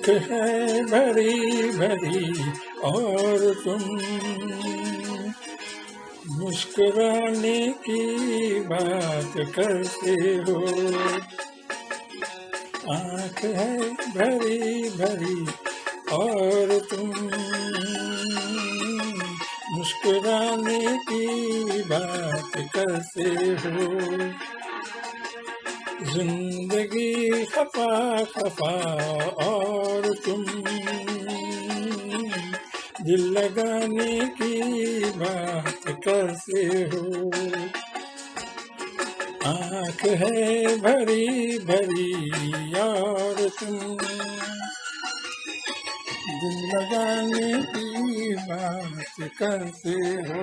आँख है भरी भरी और तुम मुस्कुराने की बात करते हो। आँख है भरी भरी और तुम मुस्कुराने की बात करते हो। जिंदगी खफा खफा और तुम दिल लगाने की बात करते हो। आँख है भरी भरी और तुम दिल लगाने की बात करते हो।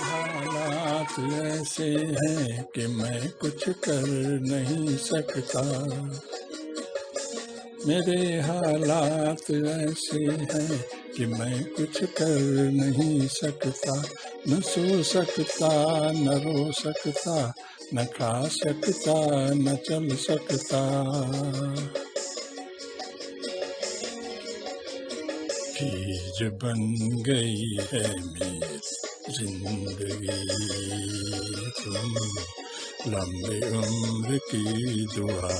हालात ऐसे हैं कि मैं कुछ कर नहीं सकता। मेरे हालात ऐसे हैं कि मैं कुछ कर नहीं सकता। न सो सकता, न रो सकता, न खा सकता, न चल सकता। खीर बन गई है मेरी जिंदगी, तुम लंबी उम्र की दुआ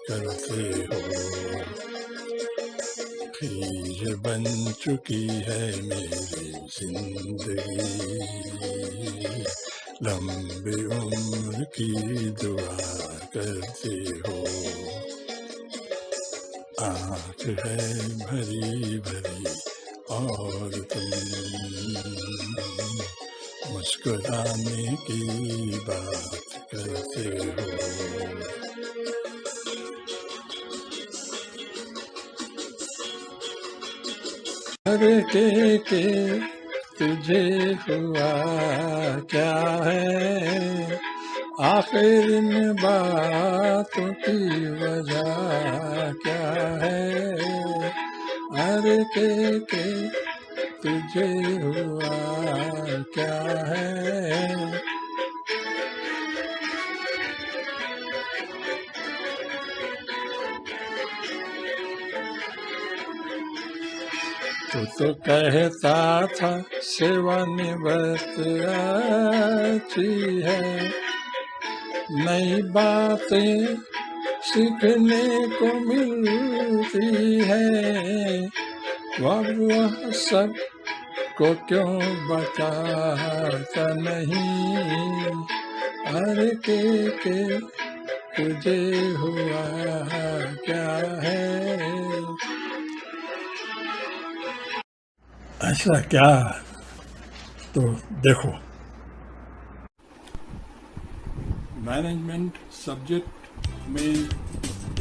करते हो। खीर बन चुकी है मेरी जिंदगी, लंबी उम्र की दुआ करते हो। आँख है भरी भरी और तुम मुस्कुराने की बात करते हो। के तुझे हुआ क्या है, आखिर इन बातों की वजह क्या है। अरे के तुझे हुआ क्या है। तू तो कहता था सेवा निवृत्त अच्छी है, नई बातें सीखने को मिलती है। वह सब को क्यों बताता नहीं। अरे के तुझे हुआ क्या है। ऐसा क्या तो देखो, मैनेजमेंट सब्जेक्ट में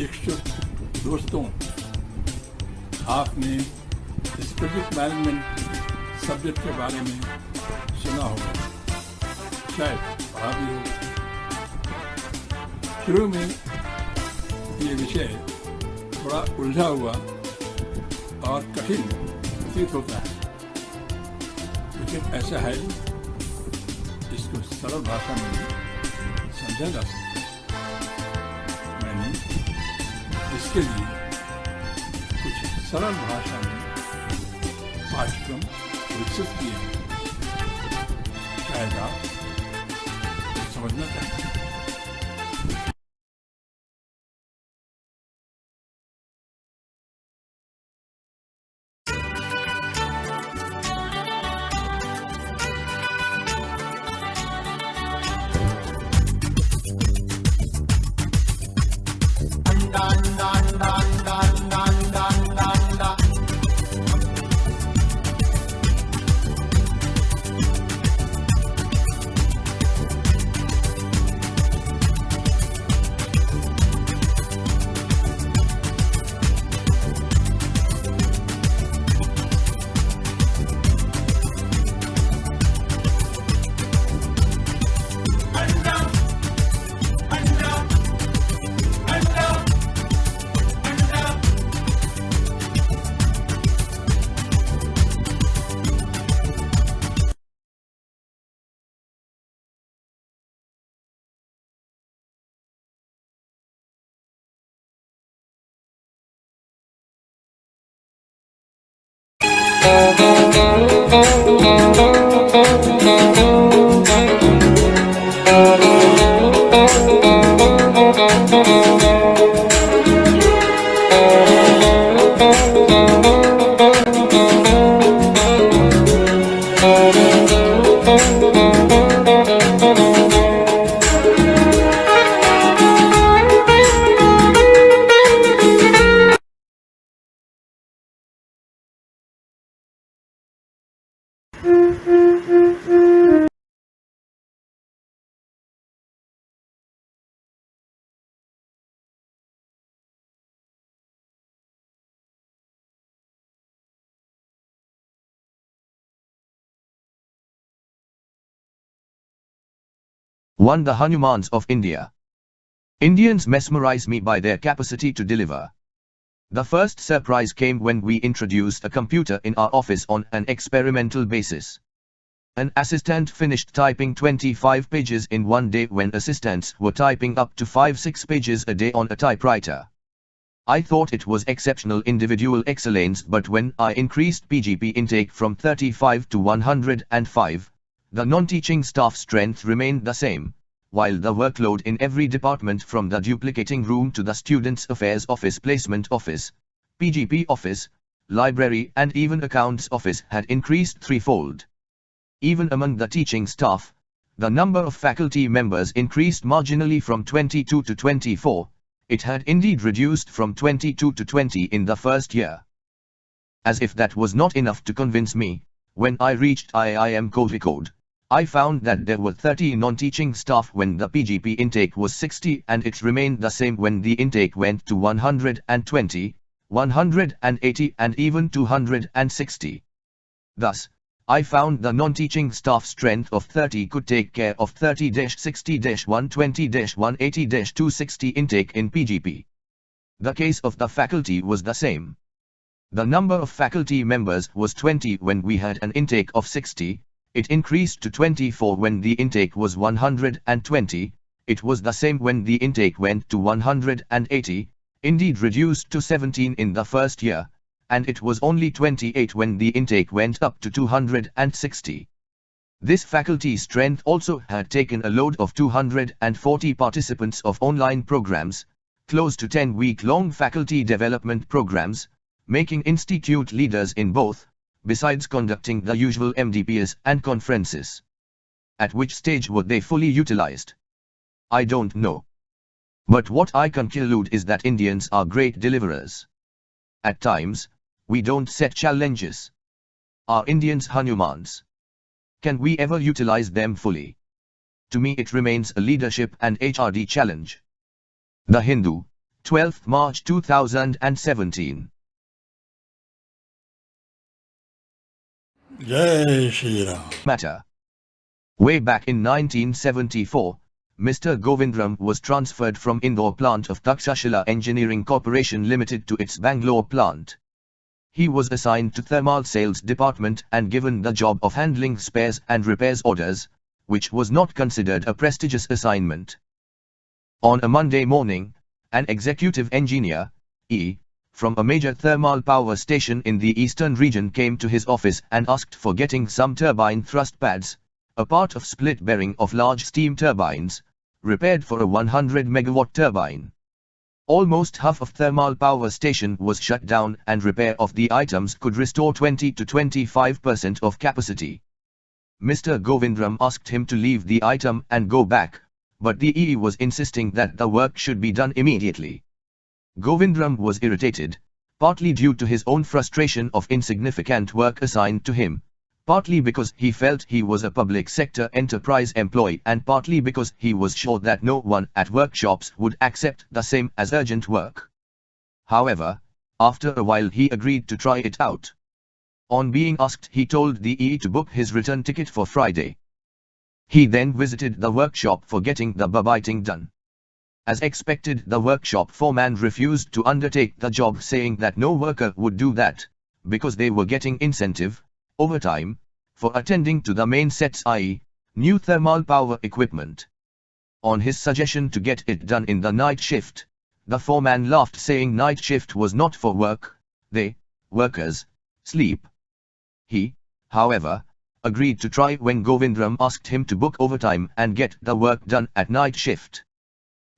इच्छुक दोस्तों, आपने इस प्रोजेक्ट मैनेजमेंट सब्जेक्ट के बारे में सुना होगा, शायद पढ़ा भी हो। शुरू में ये विषय थोड़ा उलझा हुआ और कठिन प्रतीत होता है, लेकिन ऐसा है इसको सरल भाषा में समझा जा सकता है। मैंने इसके लिए कुछ सरल भाषा में पाठ्यक्रम विकसित किए हैं, शायद आप समझना चाहें। Dun dun dun 1. The Hanumans of India. Indians mesmerize me by their capacity to deliver. The first surprise came when we introduced a computer in our office on an experimental basis. An assistant finished typing 25 pages in one day when assistants were typing up to 5-6 pages a day on a typewriter. I thought it was exceptional individual excellence, but when I increased PGP intake from 35 to 105, the non-teaching staff strength remained the same, while the workload in every department from the duplicating room to the Students' Affairs Office, Placement Office, PGP Office, Library and even Accounts Office had increased threefold. Even among the teaching staff, the number of faculty members increased marginally from 22 to 24, it had indeed reduced from 22 to 20 in the first year. As if that was not enough to convince me, when I reached IIM Kozhikode, I found that there were 30 non-teaching staff when the PGP intake was 60, and it remained the same when the intake went to 120, 180 and even 260. Thus, I found the non-teaching staff strength of 30 could take care of 30-60-120-180-260 intake in PGP. The case of the faculty was the same. The number of faculty members was 20 when we had an intake of 60, it increased to 24 when the intake was 120, it was the same when the intake went to 180, indeed reduced to 17 in the first year, and it was only 28 when the intake went up to 260. This faculty strength also had taken a load of 240 participants of online programs, close to 10-week-long faculty development programs, making institute leaders in both, besides conducting the usual MDPs and conferences. At which stage were they fully utilized? I don't know. But what I conclude is that Indians are great deliverers. At times, we don't set challenges. Are Indians Hanumans? Can we ever utilize them fully? To me it remains a leadership and HRD challenge. The Hindu, 12th March 2017. Jai Shri Ram. Matter. Way back in 1974, Mr. Govindram was transferred from Indore plant of Takshashila Engineering Corporation Limited to its Bangalore plant. He was assigned to thermal sales department and given the job of handling spares and repairs orders, which was not considered a prestigious assignment. On a Monday morning, an executive engineer, E., from a major thermal power station in the eastern region came to his office and asked for getting some turbine thrust pads, a part of split bearing of large steam turbines, repaired for a 100 megawatt turbine. Almost half of thermal power station was shut down and repair of the items could restore 20 to 25% of capacity. Mr. Govindram asked him to leave the item and go back, but the EE was insisting that the work should be done immediately. Govindram was irritated, partly due to his own frustration of insignificant work assigned to him, partly because he felt he was a public sector enterprise employee and partly because he was sure that no one at workshops would accept the same as urgent work. However, after a while he agreed to try it out. On being asked, he told the EE to book his return ticket for Friday. He then visited the workshop for getting the babiting done. As expected, the workshop foreman refused to undertake the job, saying that no worker would do that, because they were getting incentive, overtime, for attending to the main sets, i.e., new thermal power equipment. On his suggestion to get it done in the night shift, the foreman laughed, saying night shift was not for work, they, workers, sleep. He, however, agreed to try when Govindram asked him to book overtime and get the work done at night shift.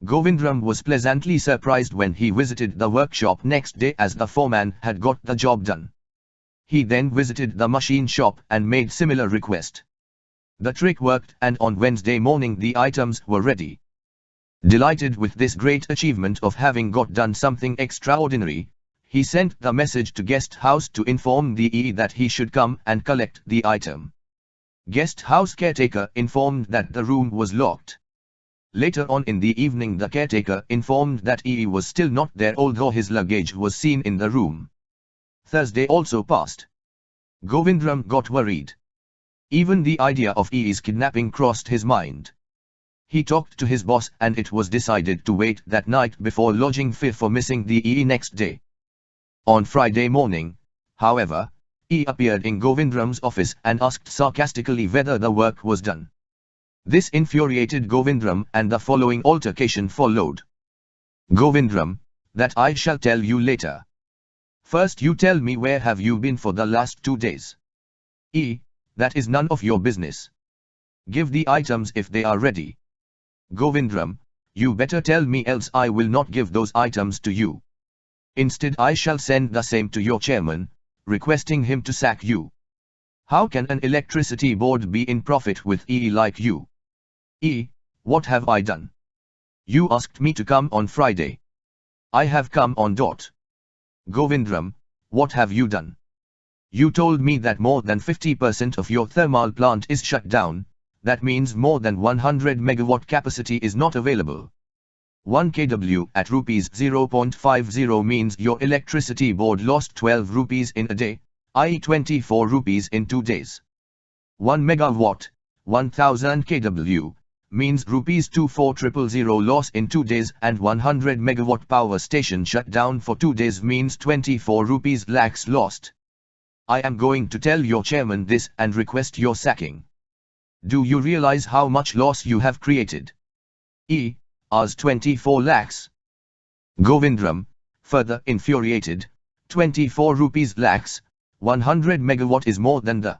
Govindram was pleasantly surprised when he visited the workshop next day, as the foreman had got the job done. He then visited the machine shop and made similar request. The trick worked, and on Wednesday morning the items were ready. Delighted with this great achievement of having got done something extraordinary, he sent the message to guest house to inform the EE that he should come and collect the item. Guest house caretaker informed that the room was locked. Later on in the evening the caretaker informed that he was still not there although his luggage was seen in the room. Thursday also passed. Govindram got worried. Even the idea of E's kidnapping crossed his mind. He talked to his boss and it was decided to wait that night before lodging fear for missing the E next day. On Friday morning, however, E appeared in Govindram's office and asked sarcastically whether the work was done. This infuriated Govindram and the following altercation followed. Govindram, that I shall tell you later. First you tell me where have you been for the last 2 days. E, that is none of your business. Give the items if they are ready. Govindram, you better tell me else I will not give those items to you. Instead I shall send the same to your chairman, requesting him to sack you. How can an electricity board be in profit with E like you? E, what have I done? You asked me to come on Friday. I have come on dot. Govindram, what have you done? You told me that more than 50% of your thermal plant is shut down, that means more than 100 megawatt capacity is not available. 1 kW at rupees 0.50 means your electricity board lost 12 rupees in a day, i.e. 24 rupees in 2 days. 1 megawatt, 1000 kW, means rupees 24,000 loss in 2 days and 100 megawatt power station shut down for 2 days means 24 rupees lakhs lost. I am going to tell your chairman this and request your sacking. Do you realize how much loss you have created? E. As 24 lakhs. Govindram, further infuriated, 24 rupees lakhs, 100 megawatt is more than the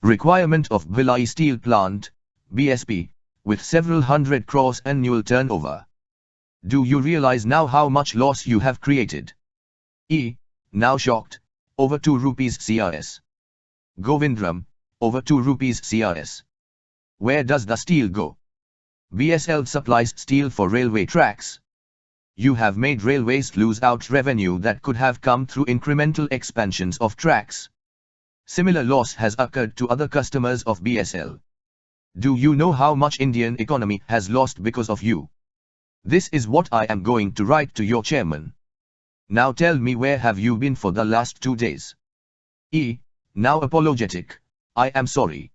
requirement of Bhilai Steel Plant, BSP, with several hundred crores annual turnover. Do you realize now how much loss you have created? E. Now shocked, over 2 rupees CRS. Govindram, over 2 rupees CRS. Where does the steel go? BSL supplies steel for railway tracks. You have made railways lose out revenue that could have come through incremental expansions of tracks. Similar loss has occurred to other customers of BSL. Do you know how much Indian economy has lost because of you? This is what I am going to write to your chairman. Now tell me where have you been for the last 2 days? E. Now apologetic. I am sorry.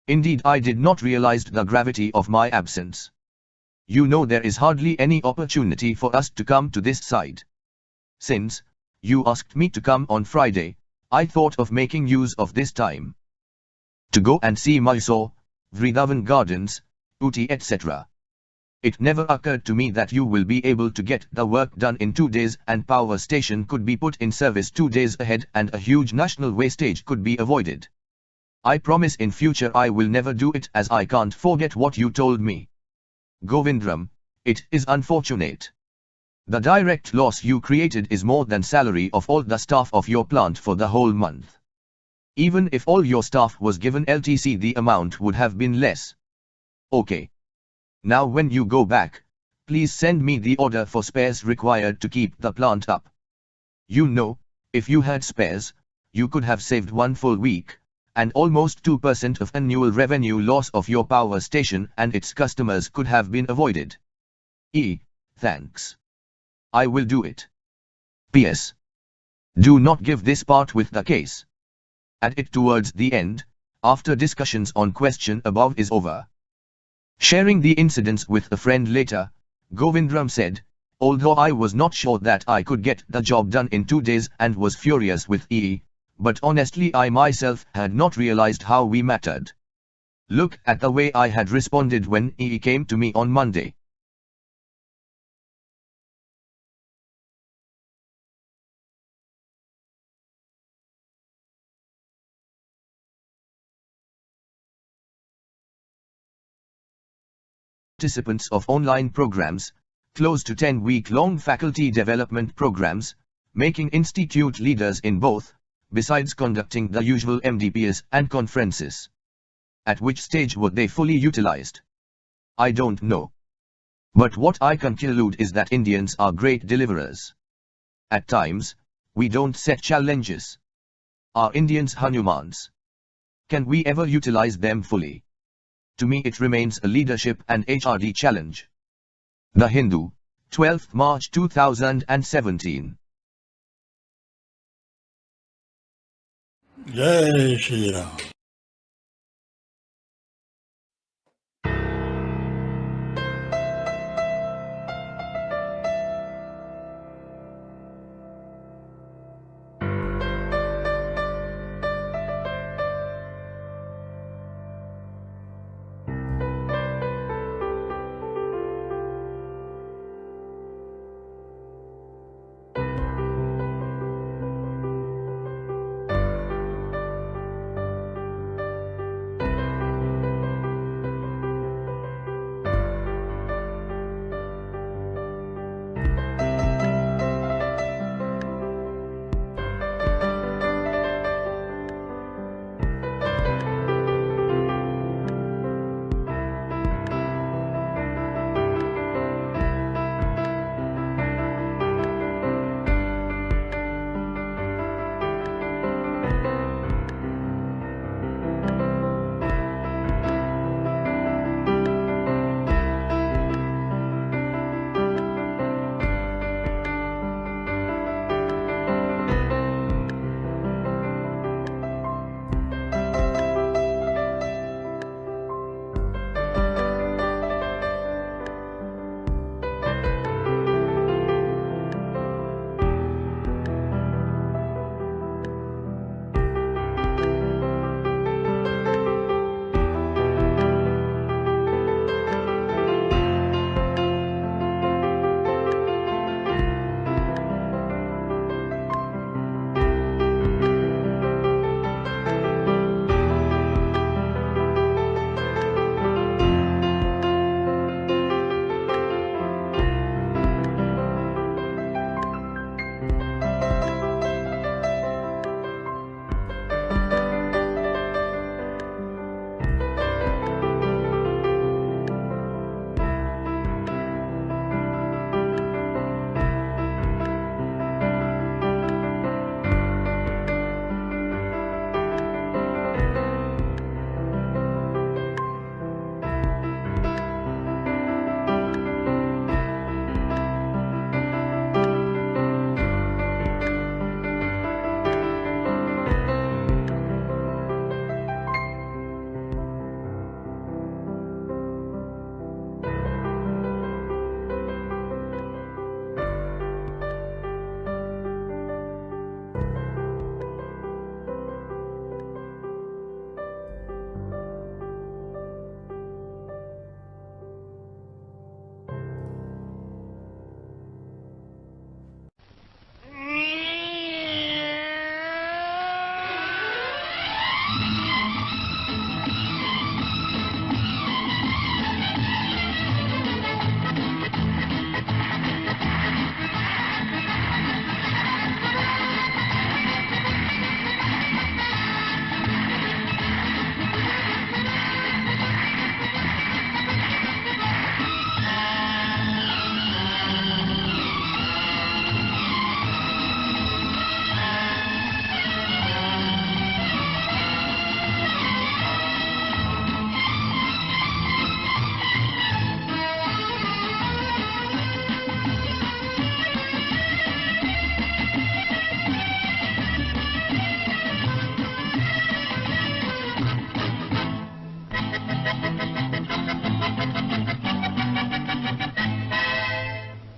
Indeed I did not realize the gravity of my absence. You know there is hardly any opportunity for us to come to this side. Since you asked me to come on Friday, I thought of making use of this time to go and see Mysore, Vrindavan Gardens, Ooty etc. It never occurred to me that you will be able to get the work done in 2 days and power station could be put in service 2 days ahead and a huge national wastage could be avoided. I promise in future I will never do it as I can't forget what you told me. Govindram, it is unfortunate. The direct loss you created is more than salary of all the staff of your plant for the whole month. Even if all your staff was given LTC the amount would have been less. Okay. Now when you go back, please send me the order for spares required to keep the plant up. You know, if you had spares, you could have saved 1 full week, and almost 2% of annual revenue loss of your power station and its customers could have been avoided. E. Thanks. I will do it. P.S. Do not give this part with the case. Add it towards the end, after discussions on question above is over. Sharing the incidents with a friend later, Govindram said, although I was not sure that I could get the job done in 2 days and was furious with E, but honestly I myself had not realized how we mattered. Look at the way I had responded when E came to me on Monday. Participants of online programs, close to 10-week-long faculty development programs, making institute leaders in both, besides conducting the usual MDPs and conferences. At which stage were they fully utilized? I don't know. But what I conclude is that Indians are great deliverers. At times, we don't set challenges. Are Indians Hanumans? Can we ever utilize them fully? To me it remains a leadership and HRD challenge. The Hindu, 12th March 2017. जय श्री राम।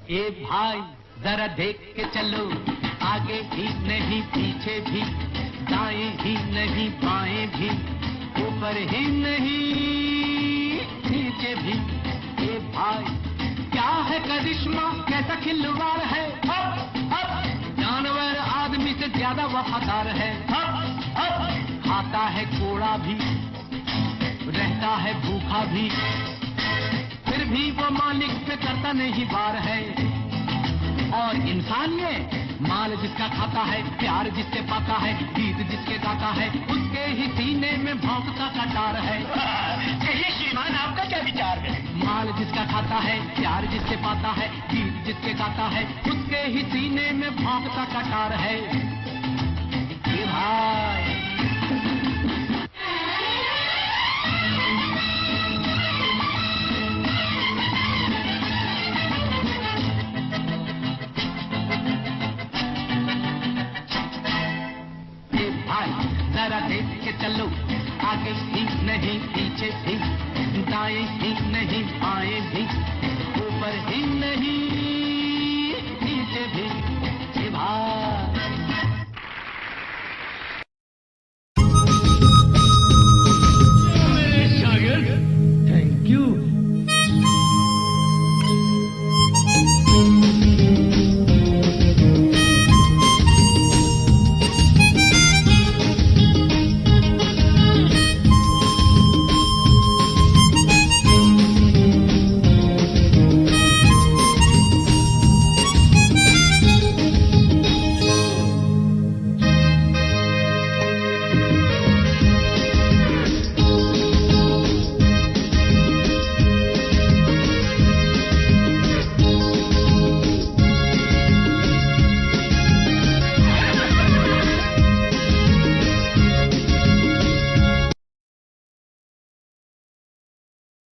ए भाई जरा देख के चलो, आगे भी नहीं पीछे भी, दाएं ही नहीं बाएं भी, ऊपर ही नहीं नीचे भी। ए भाई क्या है करिश्मा, कैसा खिलवाड़ है, जानवर आदमी से ज्यादा वफादार है। खाता है कोड़ा भी, रहता है भूखा भी, फिर भी वो मालिक पे करता नहीं वार है। और इंसान ये माल जिसका खाता है, प्यार जिससे पाता है, गीत जिसके गाता है, उसके ही सीने में भौंकता कटार है। यही श्रीमान आपका क्या विचार है? माल जिसका खाता है, प्यार जिससे पाता है, गीत जिसके गाता है, उसके ही सीने में भौंकता कटार है। ये भाई के चलो, आगे भी नहीं पीछे भी, दाएं भी नहीं बाएं भी, ऊपर ही नहीं नीचे भी, ये भाई